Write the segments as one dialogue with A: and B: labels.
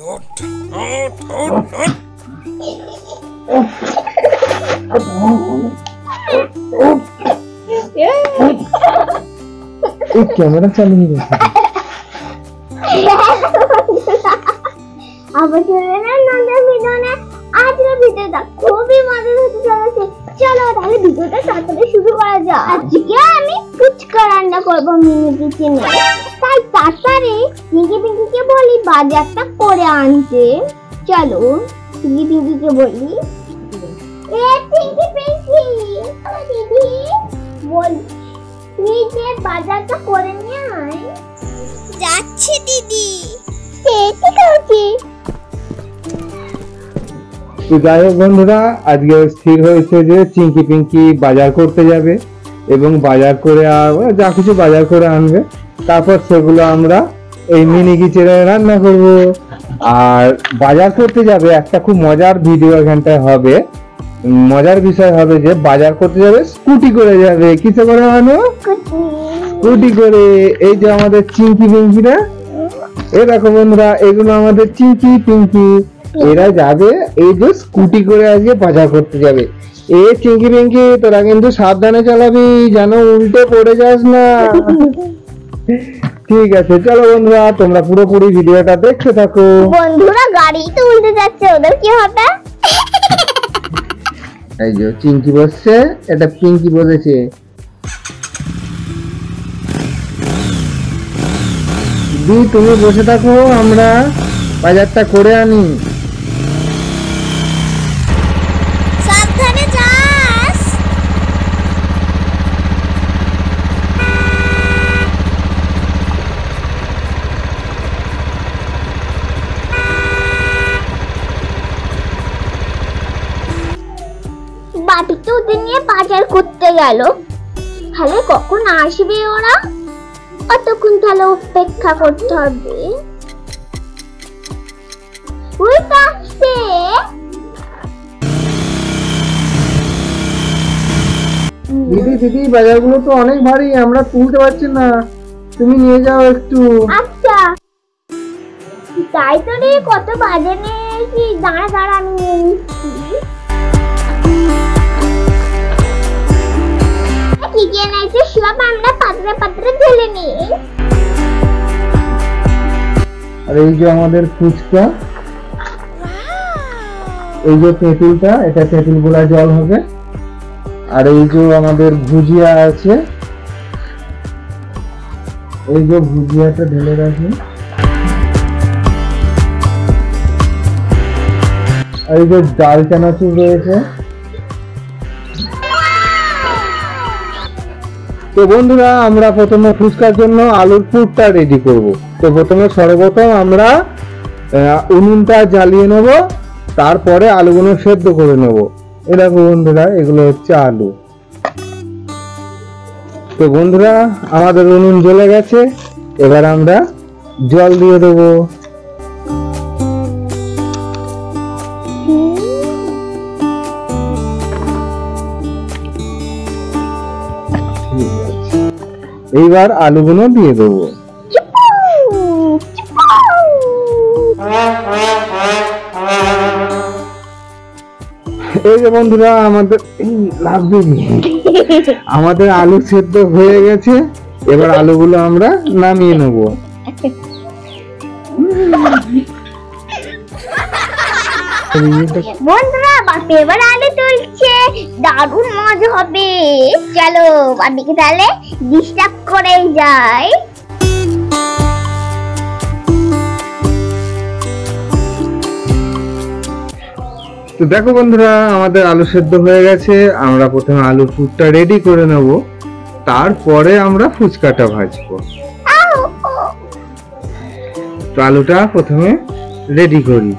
A: Camera चालू नहीं है।
B: अब चले ना नंदन वीडियो ने आज का वीडियोটা খুবই মজার হতে চলেছে। চলো তাহলে ভিডিওটা তাড়াতাড়ি শুরু করা যাক। আজকে আমি ফুচকা রান্না করব মিনি কিচেনে। তাই তাড়াতাড়ি টিঙ্কি পিঙ্কিকে বলি বাজারটা করে আনতে। চলো টিঙ্কি পিঙ্কিকে বলি, এ টিঙ্কি পিঙ্কি দিদি বল তুই যে বাজারটা করে নিয়ে আয়। যাচ্ছি দিদি। ঠিক আছে।
A: তো যাই হোক বন্ধুরা, আজকে স্থির হয়েছে যে চিঙ্কি পিঙ্কি বাজার করতে যাবে এবং বাজার করে যা কিছু বাজার করে আনবে, তারপর সেগুলো আমরা এই মিনি কিচেনে রান্না করব। আর বাজার করতে যাবে একটা খুব মজার ভিডিও এখানটায় হবে। মজার বিষয় হবে যে বাজার করতে যাবে স্কুটি করে যাবে। কিসে করে আনো? স্কুটি করে। এই যে আমাদের চিঙ্কি পিঙ্কিরা, এই দেখো বন্ধুরা, এগুলো আমাদের চিঙ্কি পিঙ্কি, এরা যাবে এই যে স্কুটি করে আজকে বাজার করতে যাবে। এ চিঙ্কি পিঙ্কি তোরা কিন্তু সাবধানে চালাবি, যেন উল্টে পড়ে যাস না। ঠিক আছে, চলো বন্ধুরা তোমরা পুরোপুরি ভিডিওটা দেখতে থাকো।
B: বন্ধুরা গাড়ি তো উল্টে যাচ্ছে, ওদের কি হবে?
A: এই যে চিঙ্কি বসছে, এটা পিঙ্কি বসেছে। দি তুমি বসে থাকো, আমরা বাজারটা করে আনি।
B: সাবধানে যাস। বাটিতে ওদের নিয়ে বাজার করতে গেল। তাহলে কখন আসবে ওরা? কতক্ষণ তাহলে অপেক্ষা করতে হবে। ওই আসছে।
A: দিদি দিদি বাজারগুলো তো অনেক ভারী, আমরা তুলতে পারছি না, তুমি নিয়ে যাও একটু।
B: আচ্ছা তাই তো রে, কত বাজার নিয়েছি। দাঁড়া দাঁড়া আমি নিয়ে নিচ্ছি। কি কি এনেছে সব আমরা পাতলা পাতলা ঢেলে নিই।
A: আর এই যে আমাদের ফুচকা, এই যে তেঁতুলটা, এটা তেঁতুল গোলা জল হবে। আর এই যে আমাদের ভুজিয়া আছে, এই যে ভুজিয়াটা ঢেলে রাখি। আর এই যে ডাল চানাচুর রয়েছে। তো বন্ধুরা আমরা প্রথমে ফুচকার জন্য আলুর পুরটা রেডি করব। তো প্রথমে সর্বপ্রথম আমরা উনুনটা জ্বালিয়ে নেব, তারপরে আলুগুলো সেদ্ধ করে নেব। এই দেখো বন্ধুরা, এগুলো হচ্ছে আলু। তো বন্ধুরা আমাদের উনুন জ্বলে গেছে, এবার আমরা জল দিয়ে দেবো। এইবার আলুগুলো দিয়ে দেবো। এই যে বন্ধুরা আমাদের আলু সেদ্ধ হয়ে গেছে, এবার আলুগুলো আমরা নামিয়ে নেব।
B: বন্ধুরা বাপি এবার আলু তুলছে, দারুণ মজা হবে। চলো বাপিকে তাহলে ডিস্টার্ব করে যাই।
A: তো দেখো বন্ধুরা আমাদের আলু সেদ্ধ হয়ে গেছে, আমরা প্রথমে আলুর পুরটা রেডি করে নেব, তারপরে আমরা ফুচকাটা ভাজবো। তো আলুটা প্রথমে রেডি করি।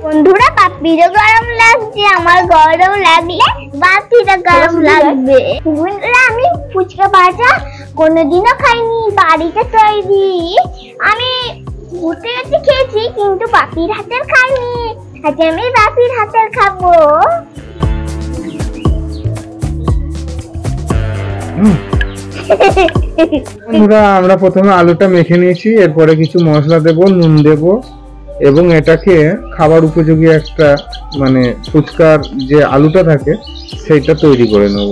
B: বন্ধুরা বাপিরও গরম লাগছে, আমার গরম লাগলে বাপিরও গরম লাগবে। বন্ধুরা আমি ফুচকা ভাজা কোনোদিনও খাইনি, বাড়িতে তৈরি। আমি ঘুরতে গেছে খেয়েছি, কিন্তু বাপির হাতের খাইনি। আজ আমি বাপির হাতের খাবো।
A: বন্ধুরা আমরা প্রথমে আলুটা মেখে নিয়েছি, এরপরে কিছু মশলা দেব, নুন দেব, এবং এটাকে খাবার উপযোগী একটা মানে ফুচকার যে আলুটা থাকে সেইটা তৈরি করে নেব।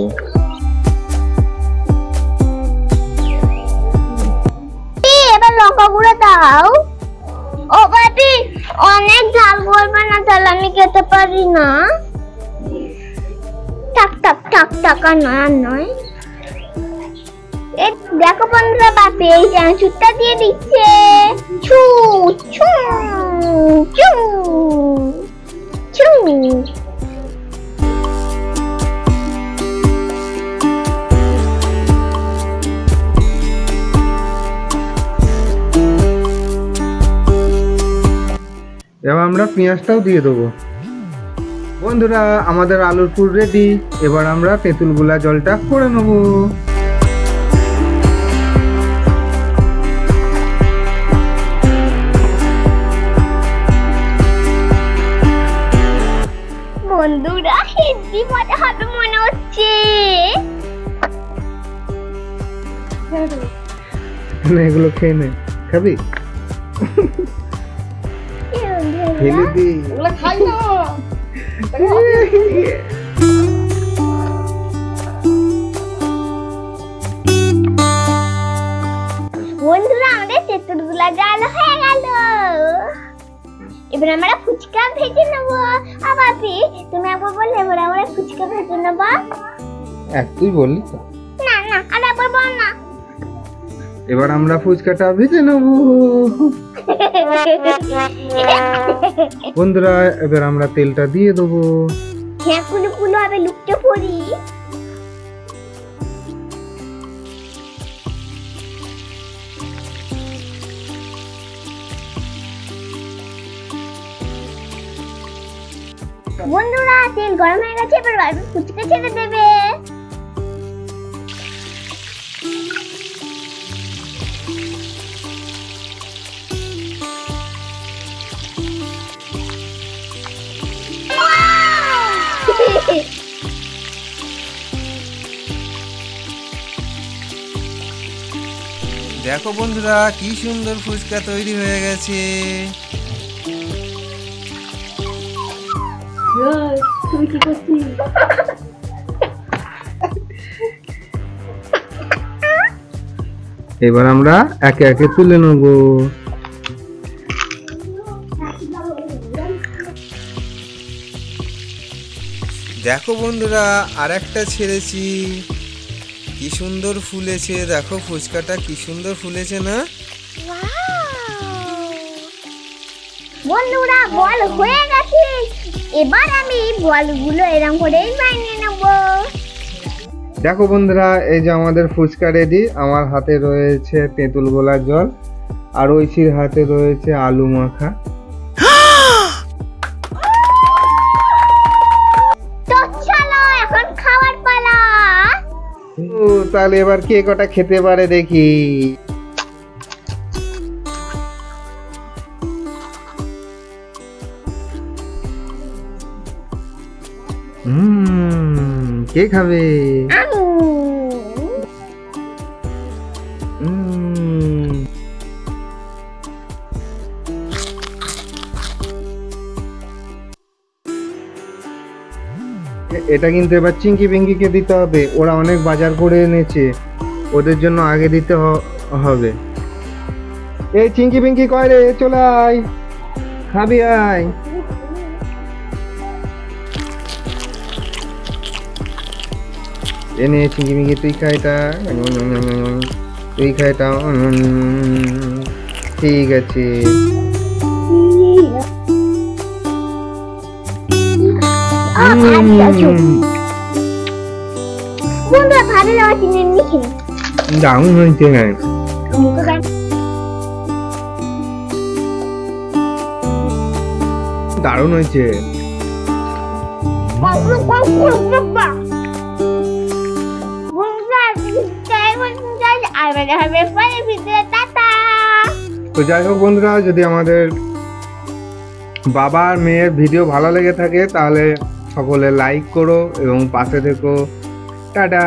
B: এবার লঙ্কা গুঁড়ো দাও। ও বাটি, অনেক ঝাল করবে না, তাহলে আমি খেতে পারি না। টাক টাক টাক টাক, আর নয় আর নয়। দেখো বন্ধুরা, বাপি এই চানাচুরটা দিয়ে দিচ্ছে। ছু ছু ছু ছু।
A: এবার আমরা পেঁয়াজটাও দিয়ে দেবো। বন্ধুরা, আমাদের আলুর পুর রেডি। এবার আমরা তেঁতুল গুলা জলটা করে নেব।
B: বন্ধুরা, হেব্বি মজা হবে মনে হচ্ছে।
A: এগুলো খেয়ে নে, খাবি? ফেলে দি।
B: বন্ধুরা, আমাদের তেঁতুল গুলা জাল হয়ে গেল। এবার আমরা ফুচকা ভেজে নেবো। বাপি, তুমি একবার বললে এবার আমরা ফুচকা ভেজে নেবো।
A: তুই বললি তো।
B: না না, আর একবার বল না।
A: এবার আমরা ফুচকাটা ভেজে নেব। বন্ধুরা, এবার আমরা তেলটা দিয়ে দেবো।
B: হ্যাঁ, কুলু কুলু হবে, লুকতে পড়ি। বন্ধুরা, তেল গরম হয়ে গেছে, এবার বাপি ফুচকা ছেড়ে দেবে।
C: দেখো বন্ধুরা, কি সুন্দর ফুচকা তৈরি হয়ে গেছে।
B: তুমি কি করছিস?
A: এবার আমরা একে একে তুলে নেব।
C: দেখো বন্ধুরা, আরেকটা ছেড়েছি, কি সুন্দর ফুলেছে। দেখো ফুচকাটা কি সুন্দর ফুলেছে না?
B: বন্ধুরা, বল হয়ে গেছে। এবার আমি বলগুলো এরকম করেই বানিয়ে নেব।
A: দেখো বন্ধুরা, এই যে আমাদের ফুচকা রেডি। আমার হাতে রয়েছে তেঁতুল গোলার জল, আর ঐশীর হাতে রয়েছে আলু মাখা।
B: তো চলো, এখন খাওয়ার পালা।
A: তাহলে এবার কে কটা খেতে পারে দেখি। কে খাবে? এটা কিন্তু এবার চিঙ্কি পিঙ্কিকে দিতে হবে। ওরা অনেক বাজার করে এনেছে, ওদের জন্য আগে দিতে হবে। এই চিঙ্কি পিঙ্কি কয় রে, চলে আয়, খাবি আয়। এনে চিঙ্কি পিঙ্কি, তুই খা এটা, তুই খা এটা। ঠিক আছে।
B: বন্ধুরা, ভালো লাগা চিনি নিখে
A: দারুণ হয়েছে। দারুণ হয়েছে। তো যাই হোক বন্ধুরা, যদি আমাদের বাবা আর মেয়ের ভিডিও ভালো লেগে থাকে তাহলে সকলে লাইক করো এবং পাশে থেকো। টাটা।